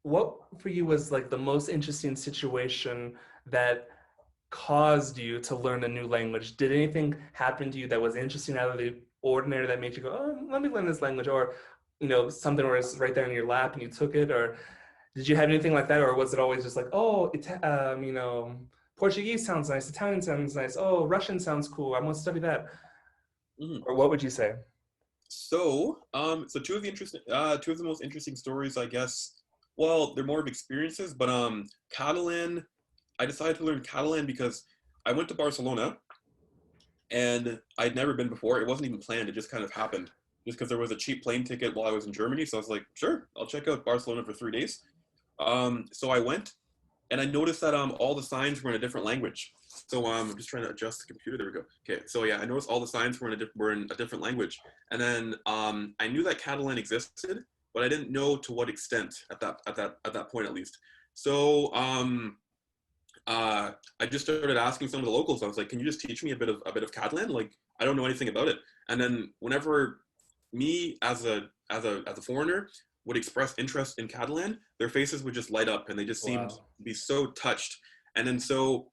what for you was like the most interesting situation that caused you to learn a new language? Did anything happen to you that was interesting out of the ordinary that made you go, oh, let me learn this language? Or, something where it's right there in your lap and you took it? Or did you have anything like that? Or was it always just like, oh, Portuguese sounds nice, Italian sounds nice, oh, Russian sounds cool, I want to study that? Mhm. Or what would you say? So two of the most interesting stories, I guess. Well, they're more of experiences, but Catalan. I decided to learn Catalan because I went to Barcelona and I'd never been before. It wasn't even planned. It just kind of happened, just because there was a cheap plane ticket while I was in Germany. So I was like, sure, I'll check out Barcelona for 3 days. So I went, and I noticed that all the signs were in a different language. So I'm just trying to adjust the computer. There we go. Okay, so yeah, I noticed all the signs were in a different language, and then I knew that Catalan existed, but I didn't know to what extent at that point at least. So I just started asking some of the locals. I was like, "Can you just teach me a bit of Catalan? Like, I don't know anything about it." And then whenever me as a foreigner would express interest in Catalan, their faces would just light up, and they just seemed to Wow. be so touched. And then so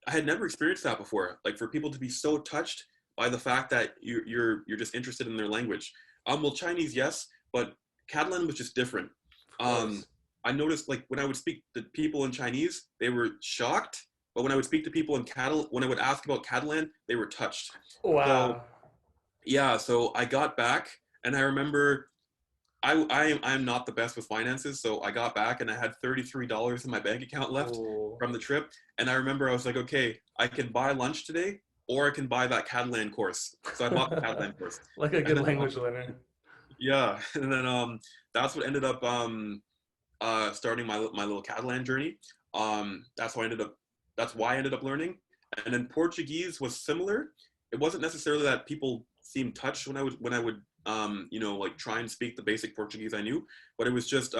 I had never experienced that before. Like for people to be so touched by the fact that you're just interested in their language. Well, Chinese, yes, but Catalan was just different. Of Um, course. I noticed like when I would speak to people in Chinese, they were shocked. But when I would speak to people in Catalan, when I would ask about Catalan, they were touched. So Wow. yeah, so I got back, and I remember I'm not the best with finances, so I got back and I had $33 in my bank account left Oh, from the trip. And I remember I was like, okay, I can buy lunch today, or I can buy that Catalan course. So I bought the Catalan course, like a and good then language learner. yeah, and then that's what ended up starting my little Catalan journey. That's how I ended up. That's why I ended up learning. And then Portuguese was similar. It wasn't necessarily that people seemed touched when I would like try and speak the basic Portuguese I knew, but it was just